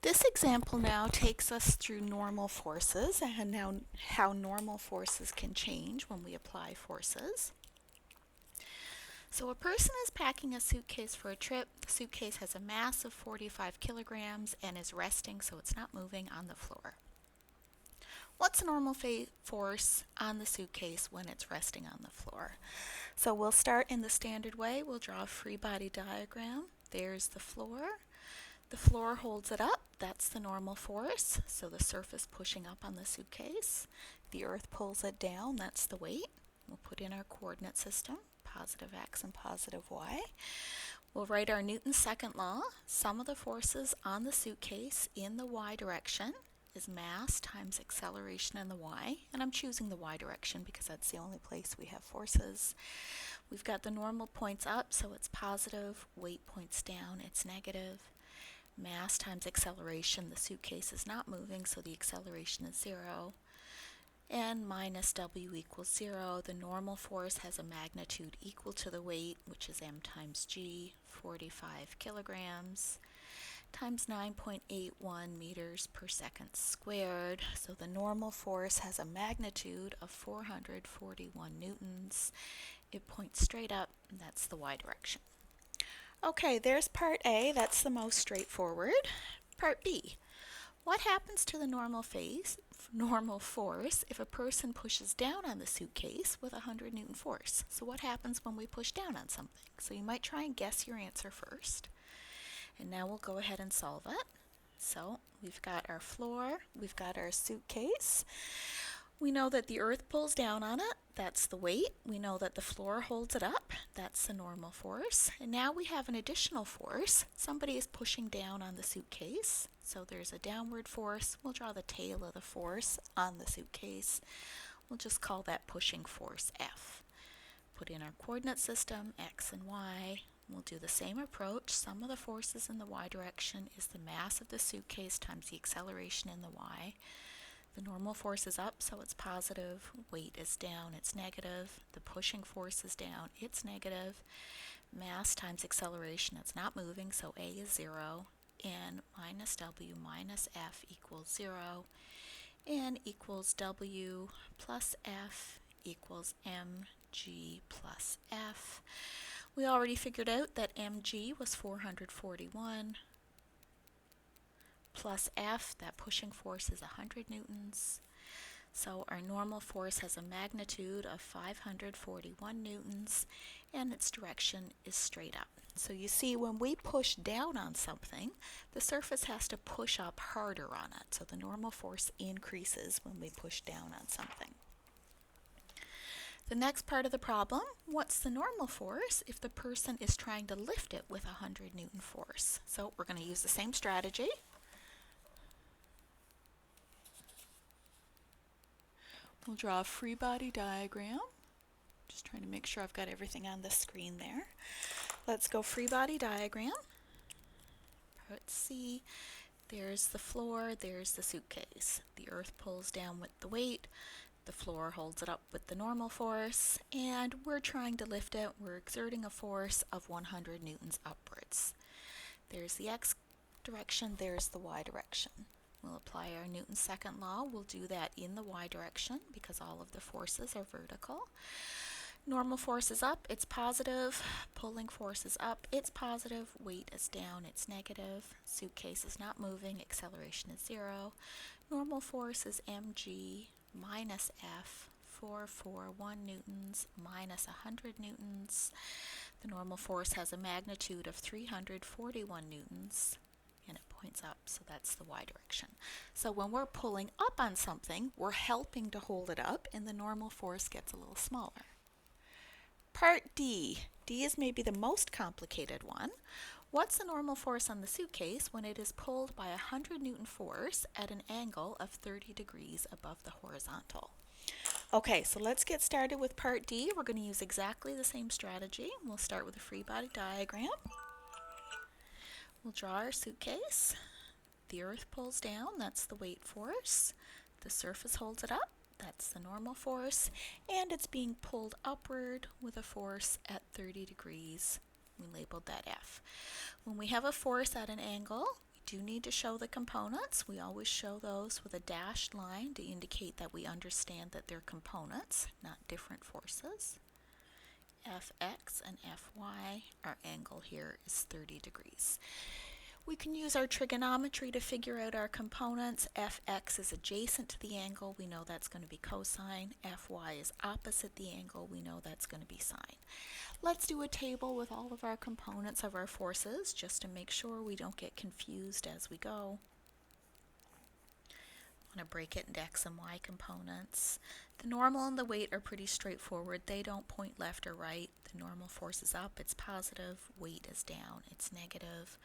This example now takes us through normal forces and now how normal forces can change when we apply forces. So a person is packing a suitcase for a trip. The suitcase has a mass of 45 kilograms and is resting, so it's not moving, on the floor. What's the normal force on the suitcase when it's resting on the floor? So we'll start in the standard way. We'll draw a free body diagram. There's the floor. The floor holds it up. That's the normal force. So the surface pushing up on the suitcase. The earth pulls it down. That's the weight. We'll put in our coordinate system, positive x and positive y. We'll write our Newton's second law. Sum of the forces on the suitcase in the y direction is mass times acceleration in the y. And I'm choosing the y direction because that's the only place we have forces. We've got the normal points up, so it's positive. Weight points down, it's negative. Mass times acceleration, the suitcase is not moving, so the acceleration is 0. And minus W equals 0. The normal force has a magnitude equal to the weight, which is m times g, 45 kilograms, times 9.81 meters per second squared. So the normal force has a magnitude of 441 newtons. It points straight up, and that's the y direction. Okay, there's part A. That's the most straightforward. Part B. What happens to the normal force if a person pushes down on the suitcase with a 100 Newton force? So what happens when we push down on something? So you might try and guess your answer first. And now we'll go ahead and solve it. So we've got our floor, we've got our suitcase. We know that the earth pulls down on it, that's the weight. We know that the floor holds it up, that's the normal force. And now we have an additional force. Somebody is pushing down on the suitcase, so there's a downward force. We'll draw the tail of the force on the suitcase. We'll just call that pushing force F. Put in our coordinate system, x and y. We'll do the same approach. Sum of the forces in the y direction is the mass of the suitcase times the acceleration in the y. The normal force is up, so it's positive. Weight is down, it's negative. The pushing force is down, it's negative. Mass times acceleration, it's not moving, so A is 0. And minus W minus F equals 0. And equals W plus F equals mg plus F. We already figured out that mg was 441. Plus F, that pushing force is 100 newtons. So our normal force has a magnitude of 541 newtons, and its direction is straight up. So you see, when we push down on something, the surface has to push up harder on it. So the normal force increases when we push down on something. The next part of the problem, what's the normal force if the person is trying to lift it with a 100 Newton force? So we're going to use the same strategy. We'll draw a free body diagram. Just trying to make sure I've got everything on the screen there. Let's go free body diagram. Part C. There's the floor, there's the suitcase. The earth pulls down with the weight. The floor holds it up with the normal force. And we're trying to lift it. We're exerting a force of 100 newtons upwards. There's the x direction, there's the y direction. We'll apply our Newton's second law. We'll do that in the y direction because all of the forces are vertical. Normal force is up, it's positive. Pulling force is up, it's positive. Weight is down, it's negative. Suitcase is not moving, acceleration is 0. Normal force is mg minus F, 441 newtons minus 100 newtons. The normal force has a magnitude of 341 newtons. And it points up, so that's the y direction. So when we're pulling up on something, we're helping to hold it up, and the normal force gets a little smaller. Part D. D is maybe the most complicated one. What's the normal force on the suitcase when it is pulled by a 100 Newton force at an angle of 30 degrees above the horizontal? Okay, so let's get started with part D. We're going to use exactly the same strategy. We'll start with a free body diagram. We'll draw our suitcase. The earth pulls down, that's the weight force. The surface holds it up, that's the normal force. And it's being pulled upward with a force at 30 degrees. We labeled that F. When we have a force at an angle, we do need to show the components. We always show those with a dashed line to indicate that we understand that they're components, not different forces. Fx and Fy, our angle here is 30 degrees. We can use our trigonometry to figure out our components. Fx is adjacent to the angle, we know that's going to be cosine. Fy is opposite the angle, we know that's going to be sine. Let's do a table with all of our components of our forces just to make sure we don't get confused as we go. I'm going to break it into x and y components. The normal and the weight are pretty straightforward. They don't point left or right. The normal force is up, it's positive. Weight is down, it's negative.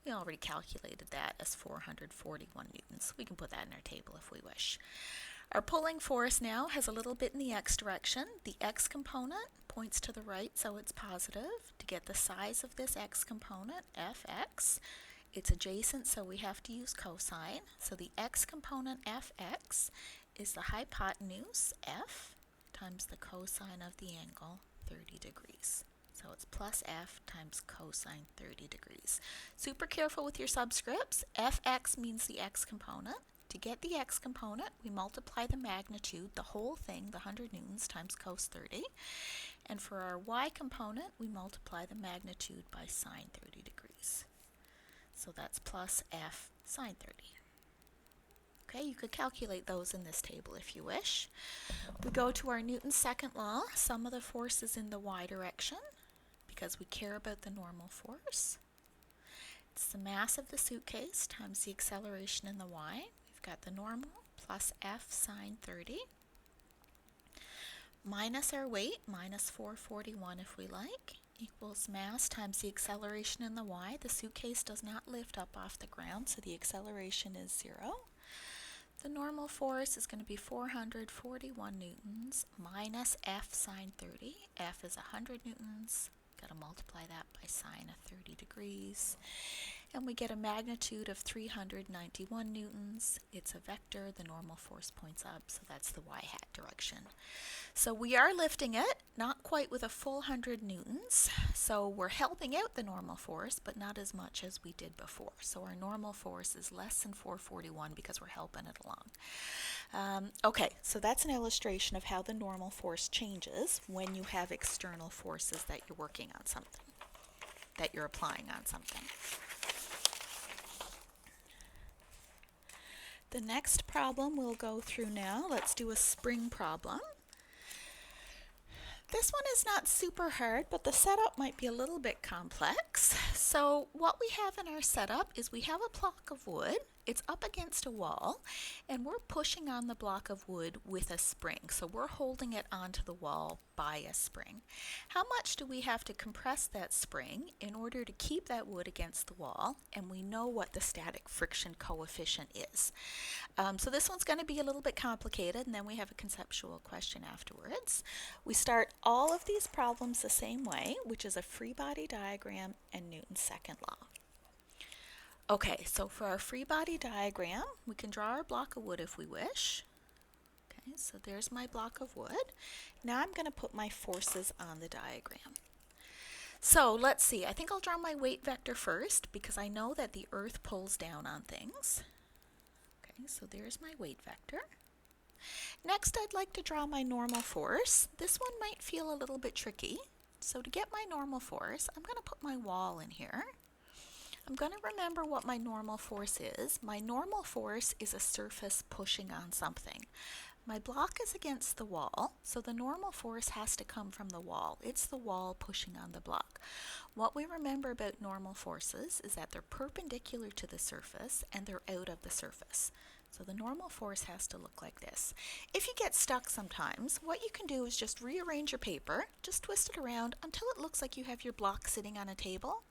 We already calculated that as 441 newtons. We can put that in our table if we wish. Our pulling force now has a little bit in the x direction. The x component points to the right, so it's positive. To get the size of this x component, Fx, it's adjacent, so we have to use cosine. So the x component Fx is the hypotenuse, F, times the cosine of the angle, 30 degrees. So it's plus F times cosine 30 degrees. Super careful with your subscripts. Fx means the x component. To get the x component, we multiply the magnitude, the whole thing, the 100 newtons, times cos 30. And for our y component, we multiply the magnitude by sine 30 degrees. So that's plus F sine 30. Okay, you could calculate those in this table if you wish. We go to our Newton's second law, sum of the forces in the y direction, because we care about the normal force. It's the mass of the suitcase times the acceleration in the y. We've got the normal plus F sine 30 minus our weight, minus 441 if we like, equals mass times the acceleration in the y. The suitcase does not lift up off the ground, so the acceleration is 0. The normal force is going to be 441 newtons minus F sine 30. F is 100 newtons. Got to multiply that by sine of 30 degrees. And we get a magnitude of 391 newtons. It's a vector. The normal force points up, so that's the y-hat direction. So we are lifting it, not quite with a full 100 newtons. So we're helping out the normal force, but not as much as we did before. So our normal force is less than 441 because we're helping it along. Okay, so that's an illustration of how the normal force changes when you have external forces that you're working on something, that you're applying on something. The next problem we'll go through now, let's do a spring problem. This one is not super hard, but the setup might be a little bit complex. So what we have in our setup is we have a block of wood. It's up against a wall, and we're pushing on the block of wood with a spring. So we're holding it onto the wall by a spring. How much do we have to compress that spring in order to keep that wood against the wall? And we know what the static friction coefficient is. So this one's going to be a little bit complicated, and then we have a conceptual question afterwards. We start all of these problems the same way, which is a free body diagram and Newton's second law. Okay, so for our free body diagram, we can draw our block of wood if we wish. Okay, so there's my block of wood. Now I'm going to put my forces on the diagram. So let's see, I think I'll draw my weight vector first because I know that the earth pulls down on things. Okay, so there's my weight vector. Next, I'd like to draw my normal force. This one might feel a little bit tricky. So to get my normal force, I'm going to put my wall in here. I'm going to remember what my normal force is. My normal force is a surface pushing on something. My block is against the wall, so the normal force has to come from the wall. It's the wall pushing on the block. What we remember about normal forces is that they're perpendicular to the surface and they're out of the surface. So the normal force has to look like this. If you get stuck sometimes, what you can do is just rearrange your paper, just twist it around until it looks like you have your block sitting on a table.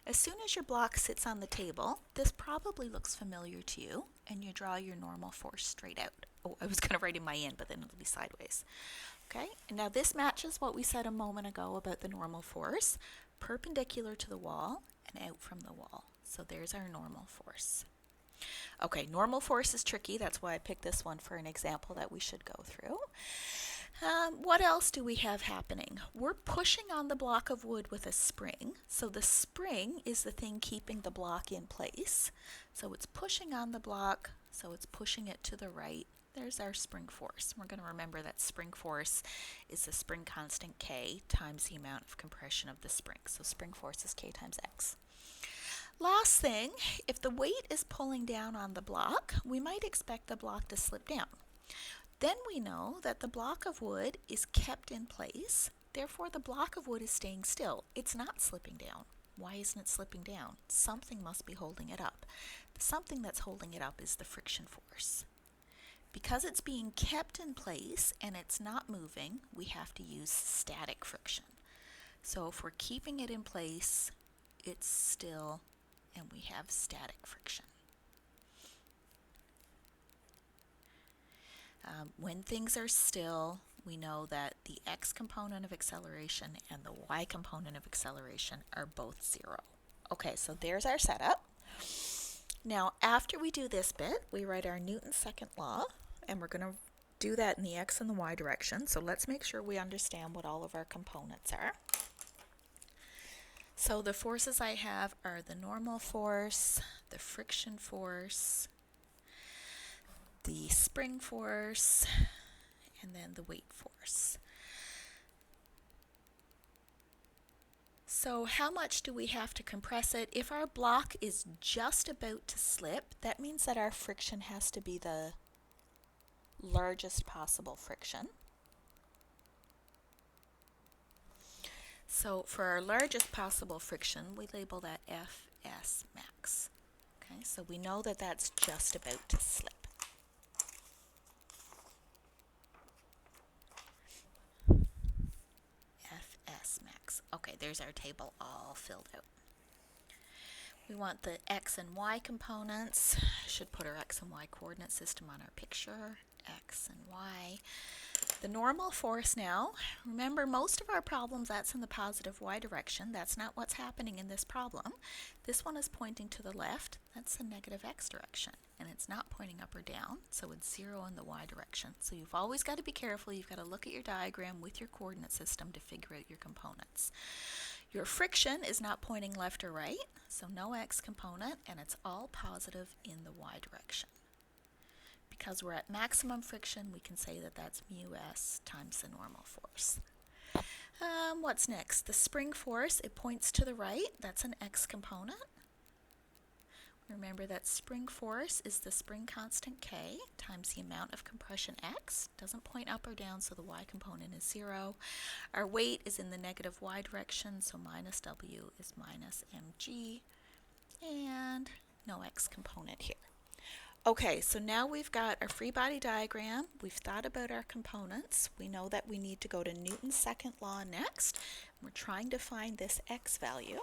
As soon as your block sits on the table, this probably looks familiar to you, and you draw your normal force straight out. Oh, I was going to write in my in, but then it'll be sideways. Okay, and now this matches what we said a moment ago about the normal force, perpendicular to the wall and out from the wall. So there's our normal force. Okay, normal force is tricky, that's why I picked this one for an example that we should go through. What else do we have happening? We're pushing on the block of wood with a spring. So the spring is the thing keeping the block in place. So it's pushing on the block, so it's pushing it to the right. There's our spring force. We're going to remember that spring force is the spring constant K times the amount of compression of the spring. So spring force is K times X. Last thing, if the weight is pulling down on the block, we might expect the block to slip down. Then we know that the block of wood is kept in place, therefore the block of wood is staying still. It's not slipping down. Why isn't it slipping down? Something must be holding it up. The something that's holding it up is the friction force. Because it's being kept in place and it's not moving, we have to use static friction. So if we're keeping it in place, it's still, and we have static friction. When things are still, we know that the x component of acceleration and the y component of acceleration are both 0. Okay, so there's our setup. Now, after we do this bit, we write our Newton's second law, and we're going to do that in the x and the y direction. So let's make sure we understand what all of our components are. So the forces I have are the normal force, the friction force, the spring force, and then the weight force. So how much do we have to compress it? If our block is just about to slip, that means that our friction has to be the largest possible friction. So for our largest possible friction, we label that Fs max. Okay, so we know that that's just about to slip. Fs max. Okay, there's our table all filled out. We want the x and y components. Should put our x and y coordinate system on our picture. X and y. The normal force now, remember most of our problems that's in the positive y direction. That's not what's happening in this problem. This one is pointing to the left. That's the negative x direction. And it's not pointing up or down, so it's 0 in the y direction. So you've always got to be careful. You've got to look at your diagram with your coordinate system to figure out your components. Your friction is not pointing left or right, so no x component, and it's all positive in the y direction. Because we're at maximum friction, we can say that that's mu s times the normal force. What's next? The spring force, it points to the right. That's an x component. Remember that spring force is the spring constant K times the amount of compression X. Doesn't point up or down, so the Y component is 0. Our weight is in the negative Y direction, so minus W is minus mg. And no X component here. Okay, so now we've got our free body diagram. We've thought about our components. We know that we need to go to Newton's second law next. We're trying to find this X value.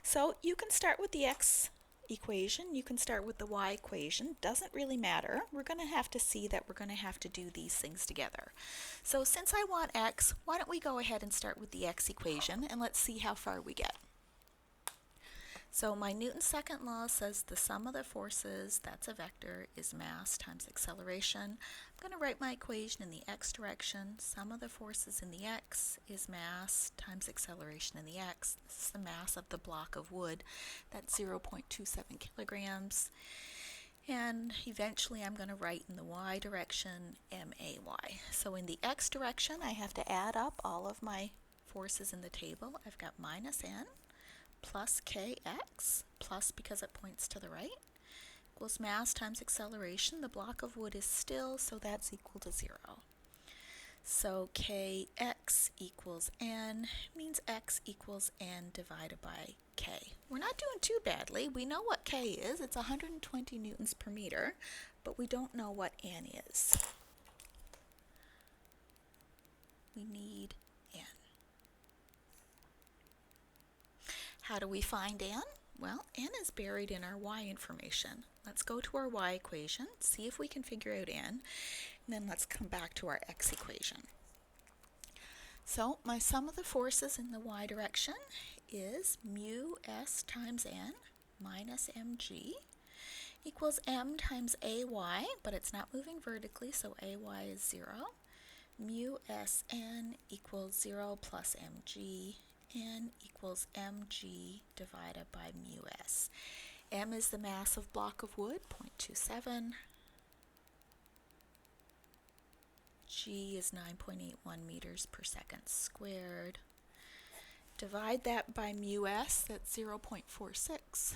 So you can start with the X equation, you can start with the y equation, doesn't really matter. We're going to have to see that we're going to have to do these things together. So since I want x, why don't we go ahead and start with the x equation and let's see how far we get. So my Newton's second law says the sum of the forces, that's a vector, is mass times acceleration. I'm going to write my equation in the x direction. Sum of the forces in the x is mass times acceleration in the x. This is the mass of the block of wood. That's 0.27 kilograms. And eventually I'm going to write in the y direction MAY. So in the x direction, I have to add up all of my forces in the table. I've got minus n plus kx, plus because it points to the right, equals mass times acceleration. The block of wood is still, so that's equal to 0. So kx equals n means x equals n divided by k. We're not doing too badly. We know what k is. It's 120 newtons per meter, but we don't know what n is. We need n. How do we find n? Well, n is buried in our y information. Let's go to our y equation, see if we can figure out n, and then let's come back to our x equation. So my sum of the forces in the y direction is mu s times n minus mg equals m times ay, but it's not moving vertically, so ay is 0. mu Sn equals 0 plus mg. N equals mg divided by mu s. M is the mass of block of wood, 0.27. G is 9.81 meters per second squared. Divide that by mu s, that's 0.46.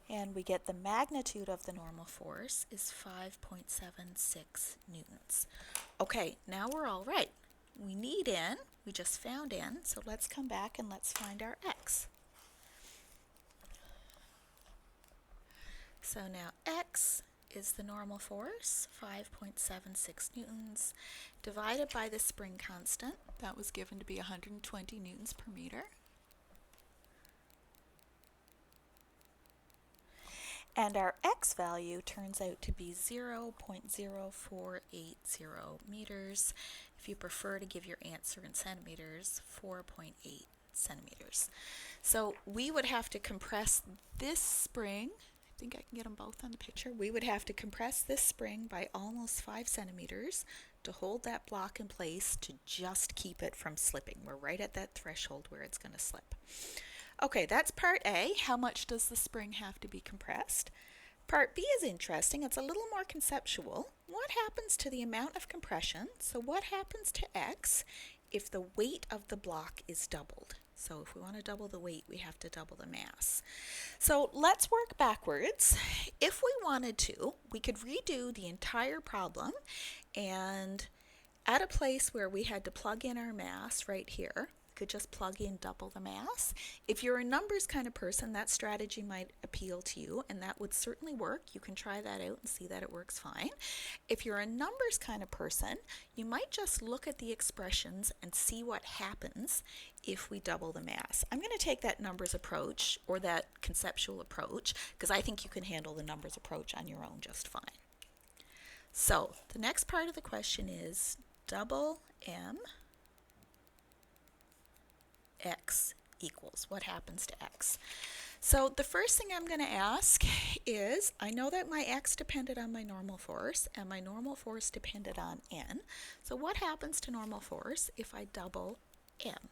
And we get the magnitude of the normal force is 5.76 newtons. Okay, now we're all right. We need n, we just found n, so let's come back and let's find our x. So now x is the normal force, 5.76 newtons, divided by the spring constant, that was given to be 120 newtons per meter. And our x value turns out to be 0.0480 meters. If you prefer to give your answer in centimeters, 4.8 centimeters. So we would have to compress this spring. I think I can get them both on the picture. We would have to compress this spring by almost 5 centimeters to hold that block in place to just keep it from slipping. We're right at that threshold where it's going to slip. Okay, that's part A. How much does the spring have to be compressed? Part B is interesting. It's a little more conceptual. What happens to the amount of compression? So what happens to X if the weight of the block is doubled? So if we want to double the weight, we have to double the mass. So let's work backwards. If we wanted to, we could redo the entire problem, and at a place where we had to plug in our mass right here, could just plug in double the mass. If you're a numbers kind of person, that strategy might appeal to you, and that would certainly work. You can try that out and see that it works fine. If you're a numbers kind of person, you might just look at the expressions and see what happens if we double the mass. I'm going to take that numbers approach, or that conceptual approach, because I think you can handle the numbers approach on your own just fine. So the next part of the question is double m x equals. What happens to x? So the first thing I'm going to ask is, I know that my x depended on my normal force, and my normal force depended on n. So what happens to normal force if I double m?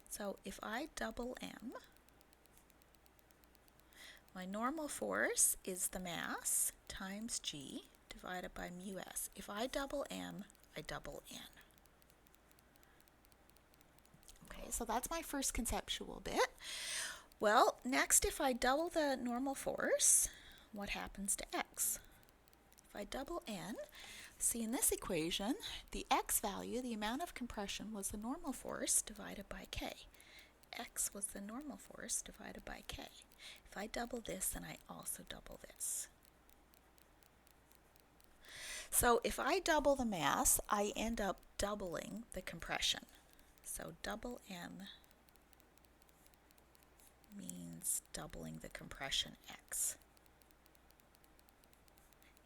So if I double m, my normal force is the mass times g divided by mu s. If I double m, I double n. Okay, so that's my first conceptual bit. Well, next, if I double the normal force, what happens to x? If I double n, see in this equation, the x value, the amount of compression, was the normal force divided by k. X was the normal force divided by k. If I double this, then I also double this. So if I double the mass, I end up doubling the compression. So double m means doubling the compression x.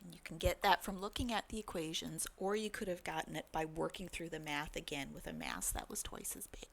And you can get that from looking at the equations, or you could have gotten it by working through the math again with a mass that was twice as big.